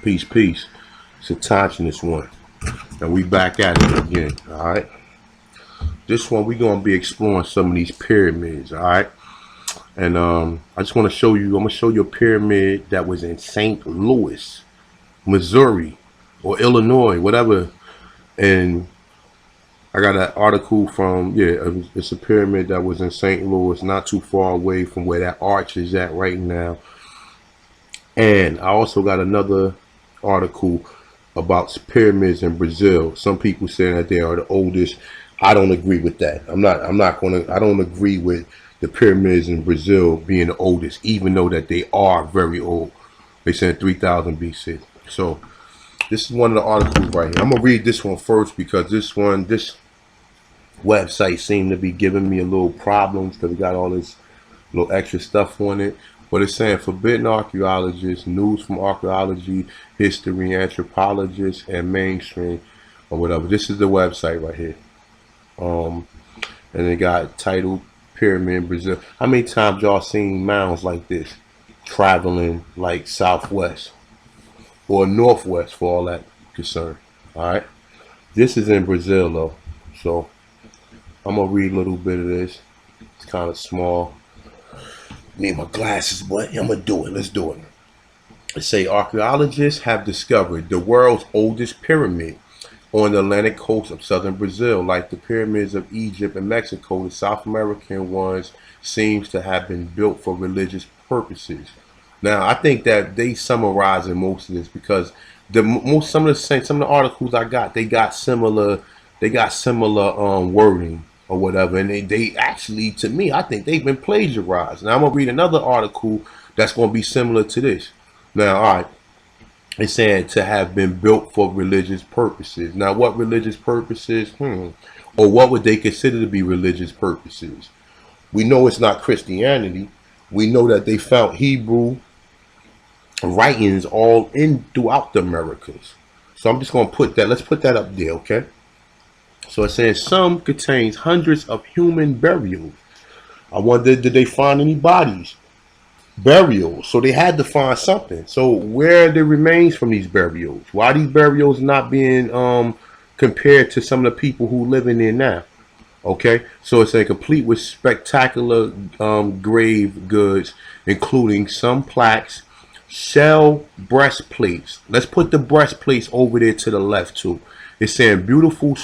Peace, peace. It's a Tachi one. And we back at it again. Alright. This one we gonna be exploring some of these pyramids, alright? And I just wanna show you, I'm gonna show you a pyramid that was in St. Louis, Missouri, or Illinois, whatever. And I got an article from it's a pyramid that was in St. Louis, not too far away from where that arch is at right now. And I also got another article about pyramids in Brazil. Some people saying that they are the oldest. I don't agree with that. I don't agree with the pyramids in Brazil being the oldest, even though that they are very old. They said 3000 BC. So this is one of the articles right here. I'm gonna read this one first because this website seemed to be giving me a little problems because it got all this little extra stuff on it. But it's saying forbidden archaeologists, news from archaeology, history, anthropologists, and mainstream, or whatever. This is the website right here. And they got titled Pyramid in Brazil. How many times y'all seen mounds like this traveling like southwest or northwest for all that concern? All right. This is in Brazil though. So I'm gonna read a little bit of this. It's kind of small. Need my glasses, but I'm gonna do it. Let's do it. It say archaeologists have discovered the world's oldest pyramid on the Atlantic coast of southern Brazil. Like the pyramids of Egypt and Mexico, the South American ones seems to have been built for religious purposes. Now, I think that they summarize in most of this because some of the articles I got, they got similar wording or whatever, and they actually, to me, I think they've been plagiarized. Now I'm gonna read another article that's gonna be similar to this. Now, all right, it's saying to have been built for religious purposes. Now, what religious purposes? Or what would they consider to be religious purposes? We know it's not Christianity. We know that they found Hebrew writings all in throughout the Americas. So I'm just gonna put that. Let's put that up there, okay? So it says some contains hundreds of human burials. I wonder, did they find any bodies? Burials. So they had to find something. So where are the remains from these burials? Why are these burials not being compared to some of the people who live in there now? Okay, so it's a complete with spectacular grave goods, including some plaques, shell breastplates. Let's put the breastplates over there to the left too. It's saying beautiful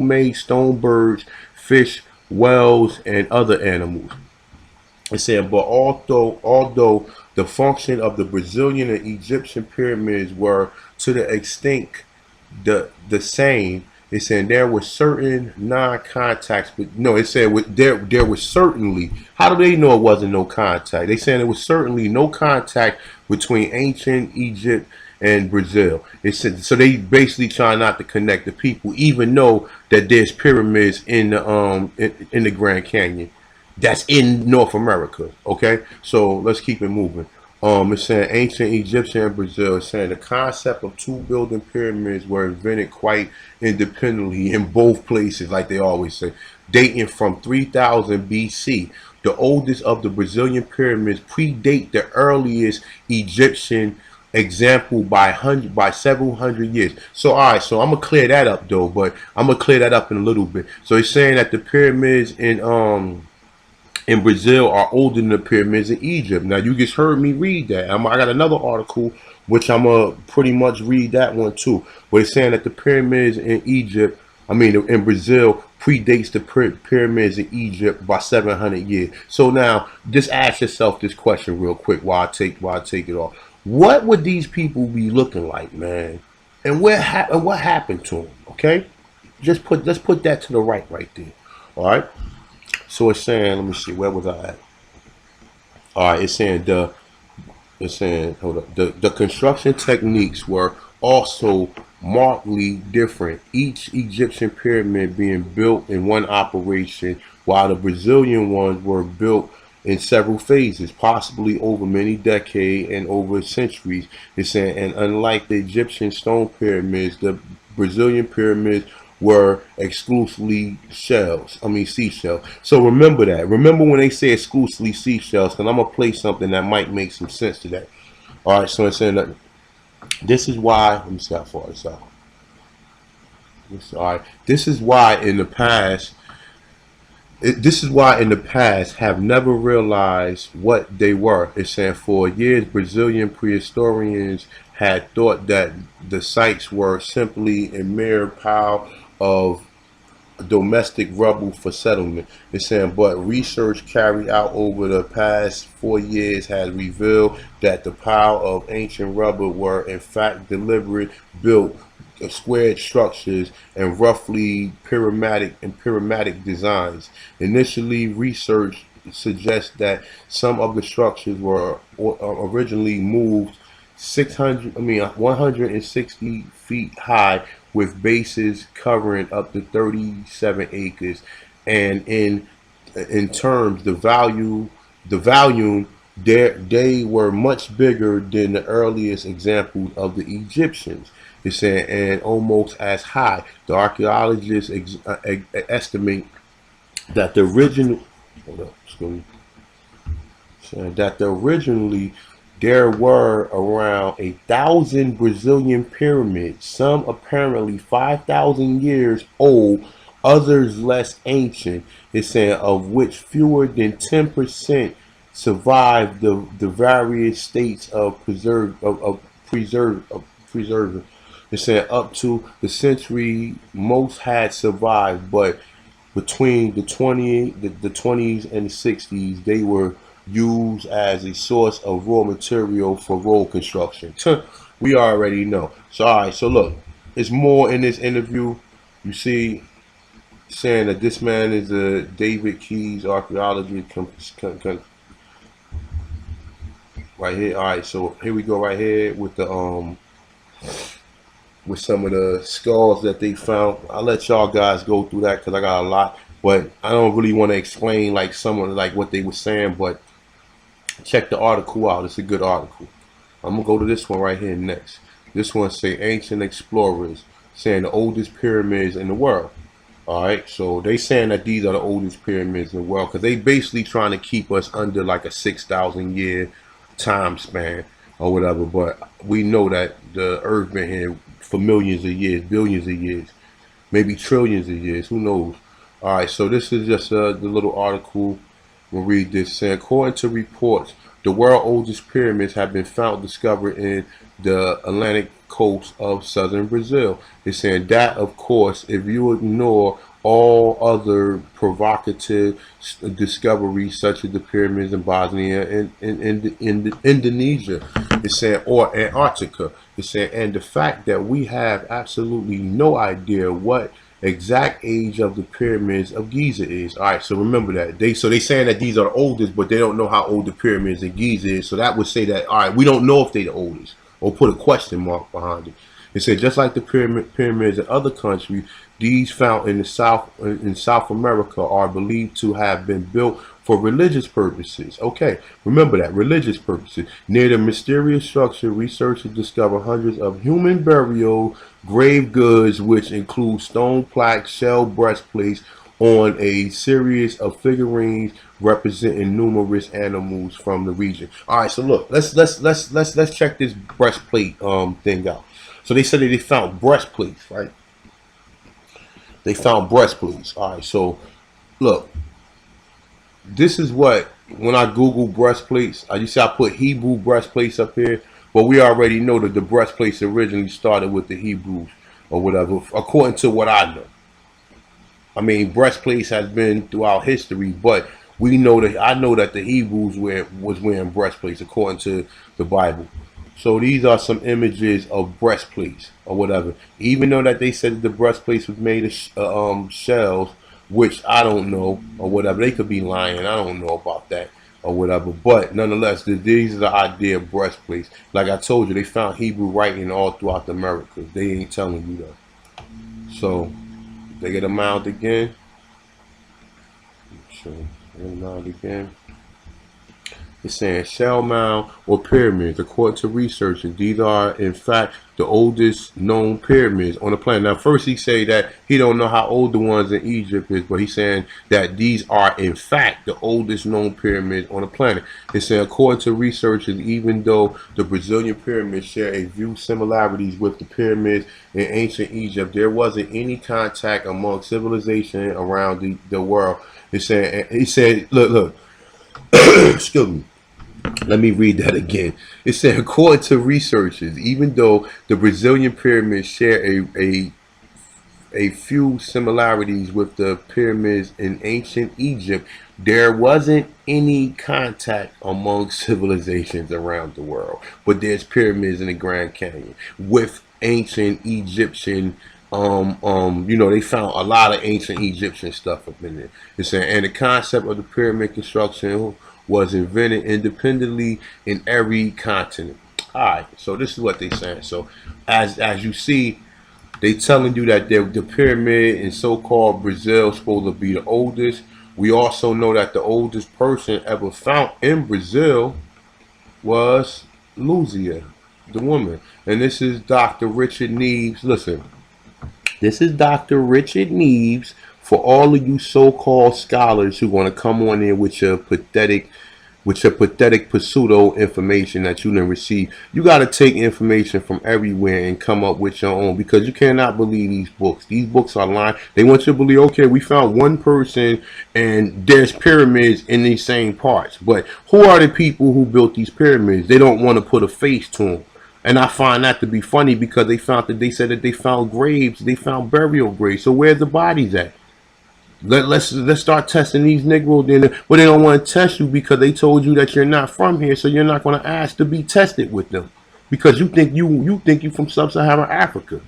made stone birds, fish, whales, and other animals. It's saying, but although the function of the Brazilian and Egyptian pyramids were to the extent the same, it's saying there were certain non-contacts, but no, it said there was certainly. How do they know it wasn't no contact? They saying there was certainly no contact between ancient Egypt and Brazil. It said, so they basically try not to connect the people, even though that there's pyramids in the Grand Canyon. That's in North America. Okay, so let's keep it moving. It's saying ancient Egyptian and Brazil. It's saying the concept of two building pyramids were invented quite independently in both places, like they always say, dating from 3000 BC. The oldest of the Brazilian pyramids predate the earliest Egyptian example by several hundred years. So all right, so I'm gonna clear that up though, but I'm gonna clear that up in a little bit. So it's saying that the pyramids in Brazil are older than the pyramids in Egypt. Now you just heard me read that. I got another article which I'm gonna pretty much read that one too. But it's saying that the pyramids in in Brazil predates the pyramids in Egypt by 700 years. So now just ask yourself this question real quick while I take it off. What would these people be looking like, man? And what happened to them? Okay, let's put that to the right there. All right. So it's saying, let me see, where was I at? All right, it's saying hold up, the construction techniques were also markedly different. Each Egyptian pyramid being built in one operation, while the Brazilian ones were built in several phases, possibly over many decades and over centuries. It's saying, and unlike the Egyptian stone pyramids, the Brazilian pyramids were exclusively seashells. So remember that. Remember when they say exclusively seashells, because I'm going to play something that might make some sense to that. All right, so it's saying that this is why. Let me see how far this out. All right, this is why in the past. This is why in the past have never realized what they were. It's saying for years Brazilian prehistorians had thought that the sites were simply a mere pile of domestic rubble for settlement. It's saying, but research carried out over the past 4 years has revealed that the pile of ancient rubble were in fact deliberate, built, squared structures and roughly pyramidal designs. Initially, research suggests that some of the structures were originally moved 160 feet high with bases covering up to 37 acres, and in terms the volume they were much bigger than the earliest examples of the Egyptians. It's saying and almost as high. The archaeologists estimate that the original hold up, that originally there were around 1,000 Brazilian pyramids, some apparently 5,000 years old, others less ancient. It's saying of which fewer than 10% survived the various states of preserve. It's saying up to the century most had survived, but between the 20s and the 60s, they were used as a source of raw material for road construction. We already know. So, all right. So, look, it's more in this interview. You see, saying that this man is a David Keyes archaeology right here. All right. So here we go. Right here with the with some of the skulls that they found. I'll let y'all guys go through that because I got a lot, but I don't really want to explain like some of like what they were saying. But check the article out. It's a good article. I'm gonna go to this one right here next. This one say ancient explorers saying the oldest pyramids in the world. All right, so they saying that these are the oldest pyramids in the world because they basically trying to keep us under like a 6,000 year time span or whatever. But we know that the Earth been here for millions of years, billions of years, maybe trillions of years. Who knows? All right, so this is just the little article. We'll read this. Saying, according to reports, the world's oldest pyramids have been found discovered in the Atlantic coast of southern Brazil. It's saying that, of course, if you ignore all other provocative discoveries such as the pyramids in Bosnia and in Indonesia, it's saying, or Antarctica, it's saying, and the fact that we have absolutely no idea what exact age of the pyramids of Giza is. All right, so remember that they saying that these are the oldest, but they don't know how old the pyramids in Giza is. So that would say that all right, we don't know if they're the oldest, or put a question mark behind it. It said just like the pyramids in other countries, these found in South America are believed to have been built for religious purposes. Okay, remember that religious purposes. Near the mysterious structure, researchers discover hundreds of human burial grave goods, which include stone plaques, shell breastplates, on a series of figurines representing numerous animals from the region. All right, so look, let's check this breastplate thing out. So they said that they found breastplates, right? They found breastplates. All right, so look, this is what when I Google breastplates, you see I put Hebrew breastplates up here, but we already know that the breastplates originally started with the Hebrews or whatever, according to what I know. I mean, breastplates has been throughout history, but we know that I know that the Hebrews was wearing breastplates according to the Bible. So these are some images of breastplates or whatever. Even though that they said that the breastplates was made of shells, which I don't know or whatever. They could be lying. I don't know about that or whatever. But nonetheless, these are the idea of breastplates. Like I told you, they found Hebrew writing all throughout the Americas. They ain't telling you that. So they get a mound again. So they get a mound again. It's saying shell mound or pyramids. According to researchers, these are in fact the oldest known pyramids on the planet. Now, first he say that he don't know how old the ones in Egypt is, but he's saying that these are in fact the oldest known pyramids on the planet. It's saying according to researchers, even though the Brazilian pyramids share a few similarities with the pyramids in ancient Egypt, there wasn't any contact among civilization around the world. It's saying he said, look, excuse me. Let me read that again. It said, according to researchers, even though the Brazilian pyramids share a few similarities with the pyramids in ancient Egypt, there wasn't any contact among civilizations around the world. But there's pyramids in the Grand Canyon with ancient Egyptian. They found a lot of ancient Egyptian stuff up in there. It's saying, and the concept of the pyramid construction was invented independently in every continent. All right, so this is what they saying. So, as you see, they telling you that the pyramid in so-called Brazil is supposed to be the oldest. We also know that the oldest person ever found in Brazil was Luzia, the woman. And this is Dr. Richard Neves. Listen, this is Dr. Richard Neves for all of you so-called scholars who want to come on in with your pathetic pseudo information that you didn't receive. You got to take information from everywhere and come up with your own, because you cannot believe these books. These books are lying. They want you to believe, okay, we found one person and there's pyramids in these same parts. But who are the people who built these pyramids? They don't want to put a face to them. And I find that to be funny, because they said that they found graves, they found burial graves. So where's the bodies at? Let's start testing these Negroes. Then, but they don't want to test you because they told you that you're not from here, so you're not going to ask to be tested with them, because you think you from sub-Saharan Africa.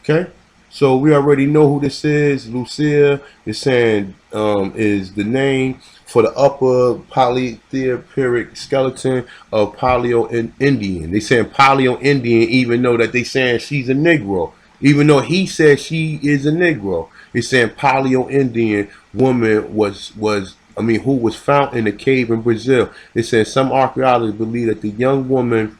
Okay, so we already know who this is. Lucia is saying is the name for the upper polytheoperic skeleton of Paleo-Indian. They saying Paleo-Indian, even though that they saying she's a Negro, even though he said she is a Negro. It's saying Paleo-Indian woman who was found in a cave in Brazil. It says some archaeologists believe that the young woman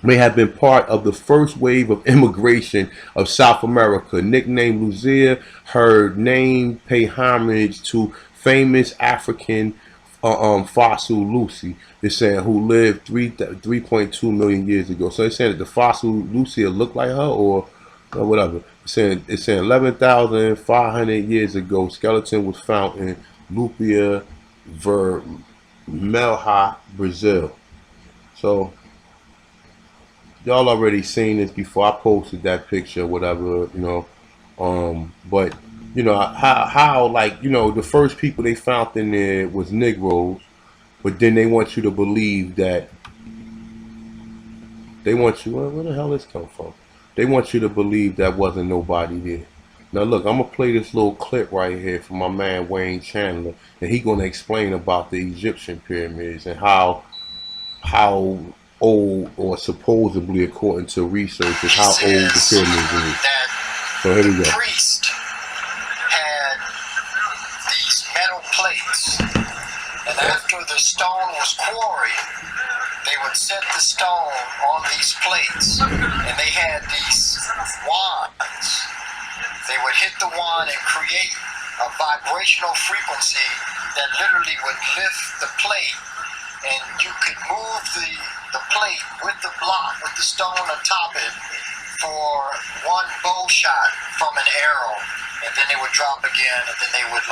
may have been part of the first wave of immigration of South America. Nicknamed Luzia, her name pay homage to famous African fossil Lucy. It's saying who lived 3.2 million years ago. So it's saying that the fossil Lucia looked like her, or whatever. It's saying 11,500 years ago, skeleton was found in Lupia Vermelha, Brazil. So y'all already seen this before. I posted that picture, whatever, but how like, the first people they found in there was Negroes, but then they want you to believe that where the hell this come from? They want you to believe that wasn't nobody there. Now look, I'm gonna play this little clip right here from my man Wayne Chandler, and he gonna explain about the Egyptian pyramids and how old, or supposedly according to researchers, how old the pyramids is. So here we go. The priest had these metal plates, and after the stone was quarried, they would set the stone on these plates, and they had these wands. They would hit the wand and create a vibrational frequency that literally would lift the plate, and you could move the plate with the block, with the stone atop it, for one bow shot from an arrow, and then they would drop again, and then they would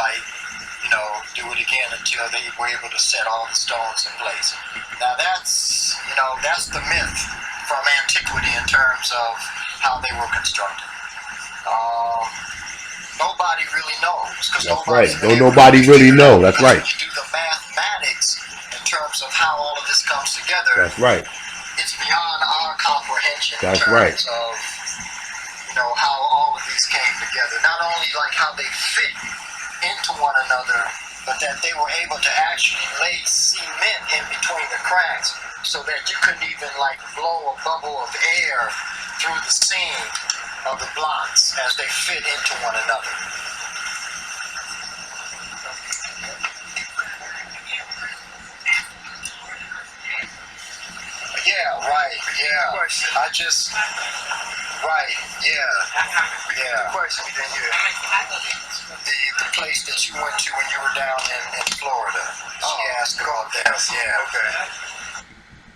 do it again until they were able to set all the stones in place. Now that's the myth from antiquity in terms of how they were constructed. Nobody really knows. That's right. Nobody really know. That's right. When you do the mathematics in terms of how all of this comes together. That's right. It's beyond our comprehension. That's in right. terms of how all of these came together. Not only like how they fit into one another, but that they were able to actually lay cement in between the cracks, so that you couldn't even blow a bubble of air through the seam of the blocks as they fit into one another. Right, yeah. I just, right, yeah. Question we didn't hear. The place that you went to when you were down in Florida. She asked about that. Yeah. Okay.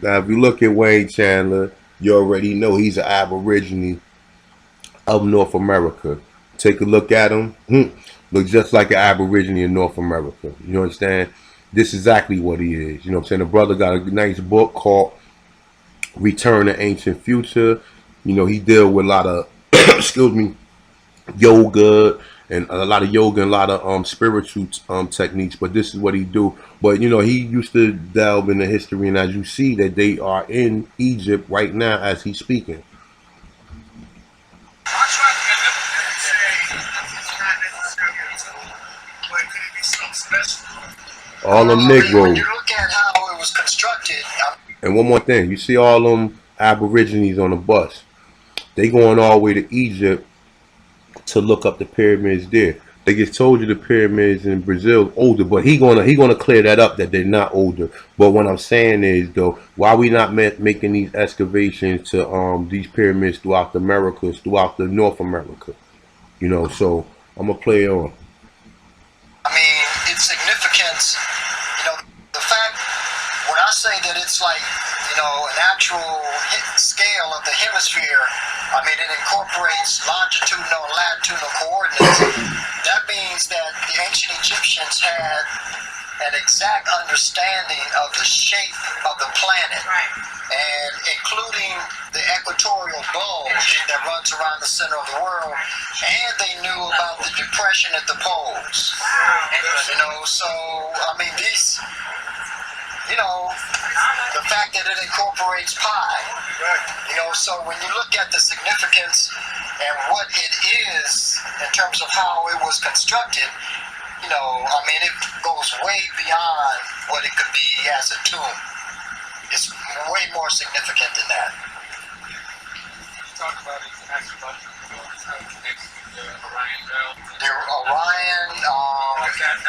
Now, if you look at Wayne Chandler, you already know he's an Aborigine of North America. Take a look at him. Look just like an Aborigine in North America. You understand? This is exactly what he is. You know what I'm saying? The brother got a nice book called Return to Ancient Future. You know, he deal with a lot of, excuse me, yoga and a lot of yoga and a lot of spiritual techniques, but this is what he do. But you know, he used to delve into history, and as you see that they are in Egypt right now as he's speaking. All them When Negro. you look at how it was constructed, And one more thing, you see all them Aborigines on the bus. They going all the way to Egypt to look up the pyramids there. They just told you the pyramids in Brazil older, but he gonna clear that up that they're not older. But what I'm saying is though, why we not making these excavations to these pyramids throughout the Americas, throughout the North America, you know? So I'm gonna play on. I mean, its significance, you know, the fact, when I say that it's like, you know, an actual scale of the hemisphere, I mean, it incorporates longitudinal and latitudinal coordinates. That means that the ancient Egyptians had an exact understanding of the shape of the planet, and including the equatorial bulge that runs around the center of the world, and they knew about the depression at the poles. You know, so, I mean, these, you know, the fact that it incorporates pi, you know, so when you look at the significance and what it is in terms of how it was constructed, you know, I mean, it goes way beyond what it could be as a tomb. It's way more significant than that. Talk about it, ask about the Orion belt. The Orion, Now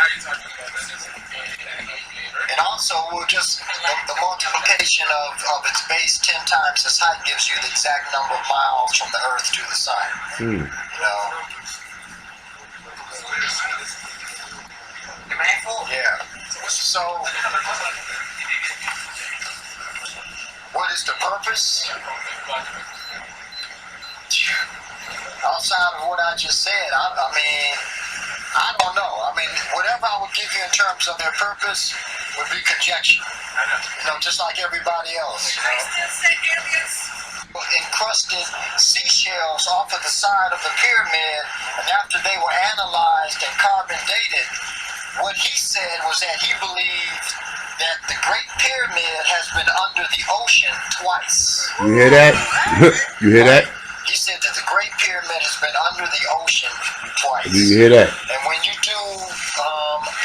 you're talking about this. and also just the multiplication of its base 10 times its height gives you the exact number of miles from the Earth to the Sun. You know? Yeah. So, what is the purpose? Outside of what I just said, I mean, I don't know. I mean, whatever I would give you in terms of their purpose would be conjecture. You know, just like everybody else. You know? Encrusted seashells off of the side of the pyramid, and after they were analyzed and carbon dated, what he said was that he believed that the Great Pyramid has been under the ocean twice. You hear that? You hear that? He said that the Great Pyramid has been under the ocean twice. You hear that? And when you do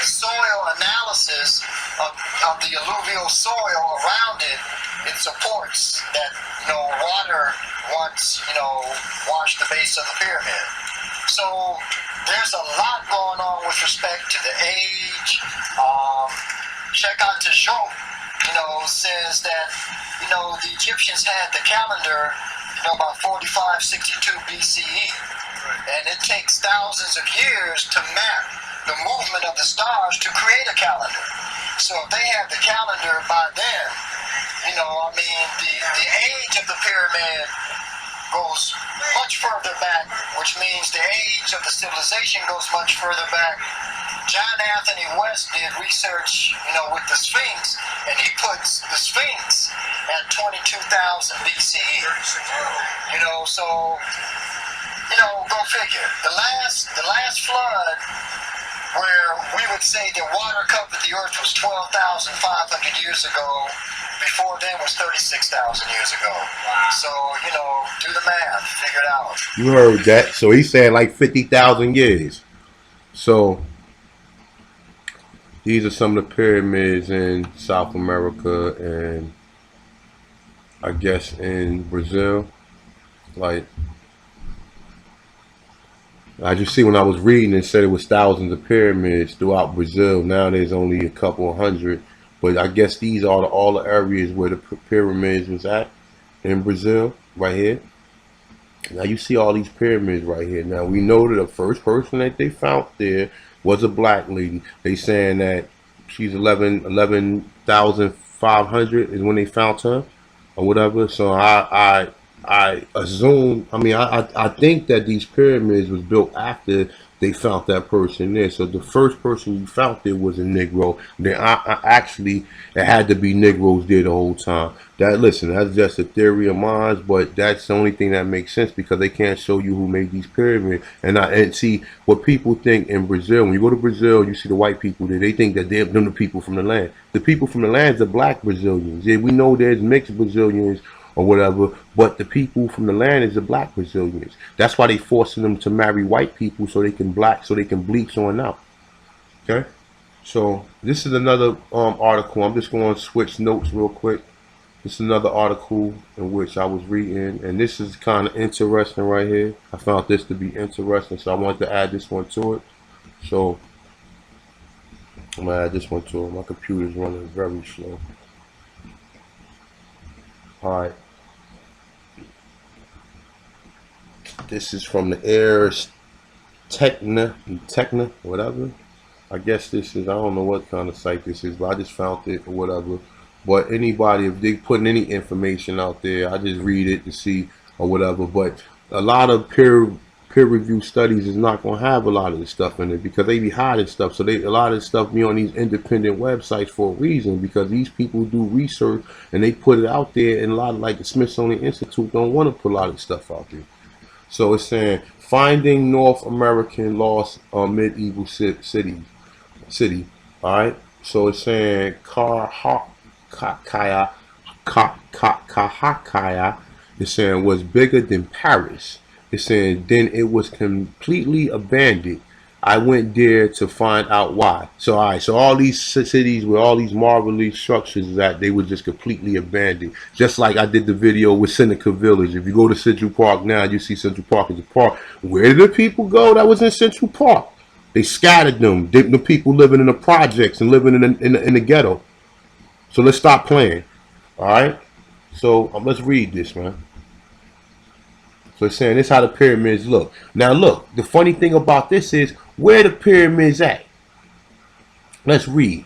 soil analysis of the alluvial soil around it, it supports that, you know, water once, you know, washed the base of the pyramid. So there's a lot going on with respect to the age. Check out Tajot, you know, says that, you know, the Egyptians had the calendar, you know, about 4562 BCE. And it takes thousands of years to map the movement of the stars to create a calendar. So if they had the calendar by then, you know, I mean, the age of the pyramid goes much further back, which means the age of the civilization goes much further back. John Anthony West did research, you know, with the Sphinx, and he puts the Sphinx at 22,000 BCE. You know, so, you know, go figure. The last flood, where we would say that water covered the earth was 12,500 years ago. Before then was 36,000 years ago. So, you know, do the math, figure it out. You heard that. So he's saying like 50,000 years. So these are some of the pyramids in South America and I guess in Brazil. Like, I just see when I was reading, it said it was thousands of pyramids throughout Brazil. Now there's only a couple hundred. But I guess these are all the areas where the pyramids was at. in Brazil, right here. Now you see all these pyramids right here. Now we know that the first person that they found there was a black lady. They saying that she's 11,500 is when they found her, or whatever. So I assume. I mean, I think that these pyramids was built after they found that person there. So the first person you found there was a Negro. Then I actually it had to be Negroes there the whole time. That listen, that's just a theory of mine, but that's the only thing that makes sense because they can't show you who made these pyramids. And see what people think in Brazil. When you go to Brazil, you see the white people there. They think that they're them the people from the land. The people from the land are black Brazilians. Yeah, we know there's mixed Brazilians or whatever, but the people from the land is the black Brazilians. That's why they forcing them to marry white people so they can bleach on out. Okay, so this is another article. I'm just going to switch notes real quick. This is another article in which I was reading, and this is kind of interesting right here. I found this to be interesting, so I wanted to add this one to it. So I'm gonna add this one to it. My computer's running very slow. All right. This is from the Airs Techna, whatever. I guess this is, I don't know what kind of site this is, but I just found it or whatever. But anybody, if they putting any information out there, I just read it to see or whatever. But a lot of peer review studies is not going to have a lot of this stuff in it because they be hiding stuff. So a lot of this stuff be on these independent websites for a reason because these people do research and they put it out there. And a lot of like the Smithsonian Institute don't want to put a lot of stuff out there. So it's saying finding North American lost medieval city. All right. So it's saying Kahakaya it's saying was bigger than Paris. It's saying then it was completely abandoned. I went there to find out why. So all right, so all these cities with all these marvelous structures that they were just completely abandoned. Just like I did the video with Seneca Village. If you go to Central Park now, you see Central Park is a park. Where did the people go that was in Central Park? They scattered them. The people living in the projects and living in the ghetto. So let's stop playing. All right. So let's read this, man. So it's saying this how the pyramids look. Now look, the funny thing about this is where the pyramids at. Let's read.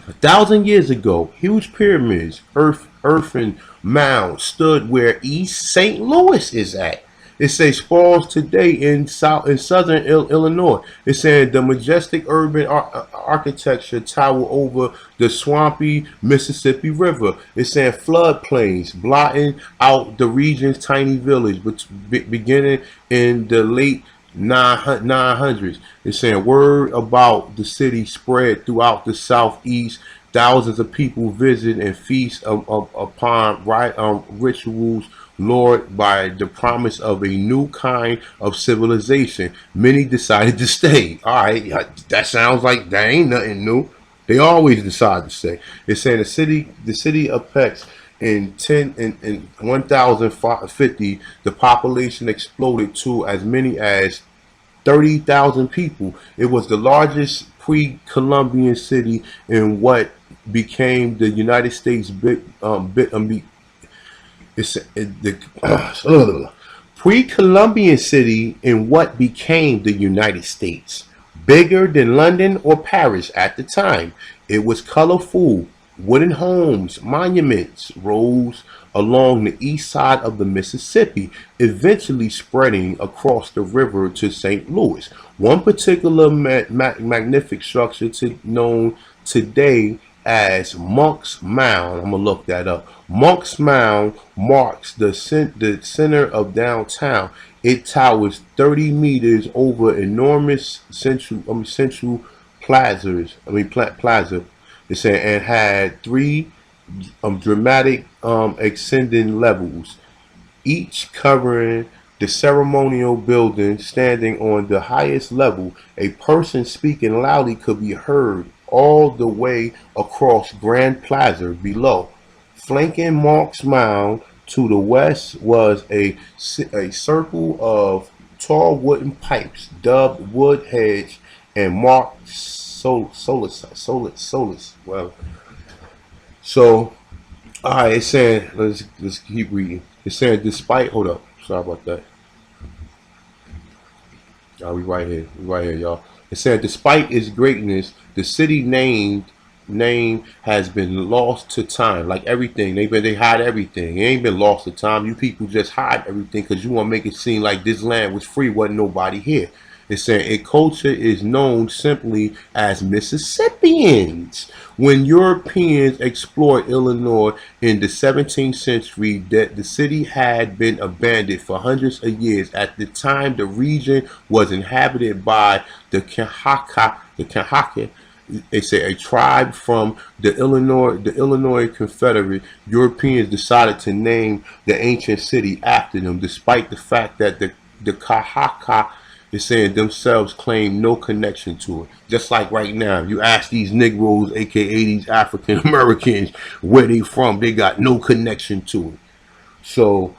1,000 years ago, huge pyramids, earthen mounds stood where East St. Louis is at. It says falls today in southern Illinois. It's saying the majestic urban architecture tower over the swampy Mississippi River. It's saying floodplains blotting out the region's tiny village, but beginning in the late 900s. It's saying word about the city spread throughout the southeast. Thousands of people visit and feast upon rituals lured by the promise of a new kind of civilization. Many decided to stay. All right, that sounds like that ain't nothing new. They always decide to stay. It's saying the city apex in 1050, the population exploded to as many as 30,000 people. It was the largest pre-Columbian city in what became the United States pre-Columbian city in what became the United States. Bigger than London or Paris at the time. It was colorful. Wooden homes, monuments rose along the east side of the Mississippi, eventually spreading across the river to St. Louis. One particular magnificent structure known today as Monk's Mound. I'm going to look that up. Monk's Mound marks the center of downtown. It towers 30 meters over enormous central plaza. It's saying and had three dramatic ascending levels, each covering the ceremonial building. Standing on the highest level, a person speaking loudly could be heard all the way across Grand Plaza below. Flanking Monk's Mound to the west was a circle of tall wooden pipes dubbed wood hedge and marked Solus. Well, so All right, it's saying let's keep reading. It's saying despite. Hold up, sorry about that. We right here. We right here, y'all. It said, despite its greatness, the city name has been lost to time. Like everything, they hide everything. It ain't been lost to time. You people just hide everything because you want to make it seem like this land was free, wasn't nobody here. It's saying a culture is known simply as Mississippians. When Europeans explored Illinois in the 17th century, that the city had been abandoned for hundreds of years. At the time, the region was inhabited by the Kanhaka. They say a tribe from the Illinois Confederate. Europeans decided to name the ancient city after them, despite the fact that the Kahaka is saying themselves claim no connection to it. Just like right now, you ask these Negroes, aka these African Americans, where they from, they got no connection to it. So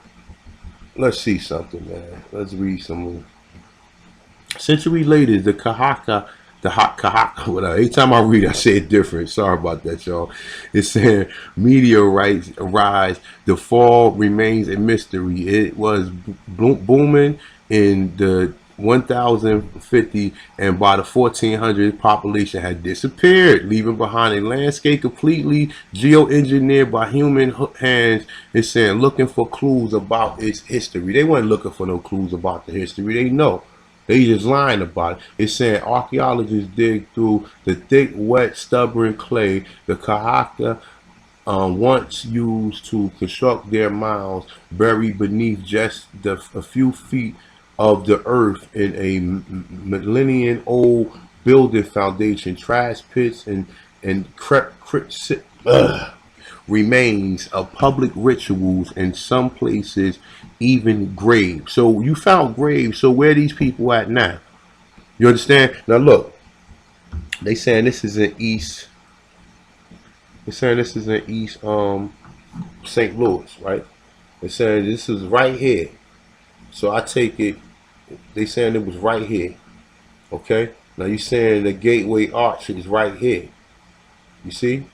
let's see something, man. Let's read some. Century later, the Kahaka, whatever. Every time I read, I say it different. Sorry about that, y'all. It's saying meteorites rise, the fall remains a mystery. It was booming in the 1050, and by the 1400s, population had disappeared, leaving behind a landscape completely geoengineered by human hands. It's saying looking for clues about its history. They weren't looking for no clues about the history. They know. They just lying about it. It's saying archaeologists dig through the thick, wet, stubborn clay the Kahaka once used to construct their mounds, buried beneath just a few feet of the earth in a millennium-old building foundation. Trash pits and remains of public rituals, in some places even graves. So you found graves. So where are these people at now? You understand? Now look, they saying this is in East. They're saying this is in East St. Louis, right? They're saying this is right here. So I take it. They saying it was right here. Okay. Now you saying the Gateway Arch is right here. You see?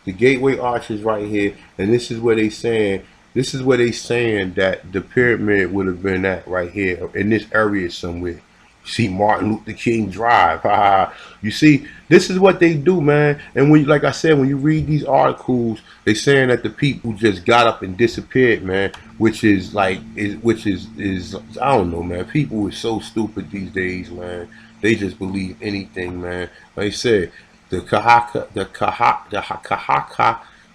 The Gateway Arch is right here, and this is where they saying that the pyramid would have been at right here in this area somewhere. You see Martin Luther King Drive. You see, this is what they do, man. And when, like I said, when you read these articles, they saying that the people just got up and disappeared, man. Which is like, is I don't know, man. People are so stupid these days, man. They just believe anything, man. Like I said, the Kahaka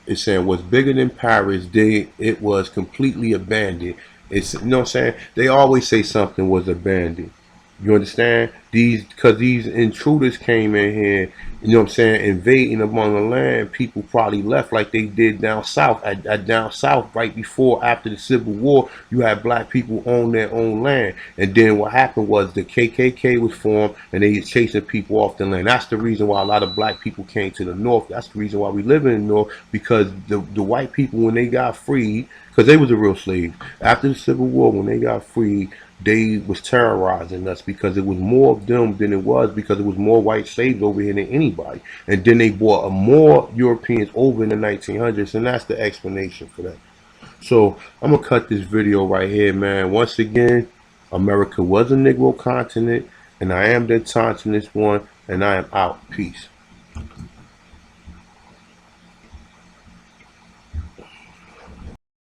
is saying was bigger than Paris. It was completely abandoned. It's, you know what I'm saying? They always say something was abandoned. You understand? Because these intruders came in here, you know what I'm saying, invading among the land. People probably left like they did down south. Down south, right before, after the Civil War, you had black people own their own land. And then what happened was the KKK was formed, and they chasing people off the land. That's the reason why a lot of black people came to the north. That's the reason why we live in the north, because the white people, when they got freed, because they was the real slaves, after the Civil War, when they got freed, they was terrorizing us because it was more of them than it was, because it was more white slaves over here than anybody. And then they brought more Europeans over in the 1900s, and that's the explanation for that. So I'm gonna cut this video right here, man. Once again, America was a Negro continent, and I am the indigenous one, and I am out. Peace.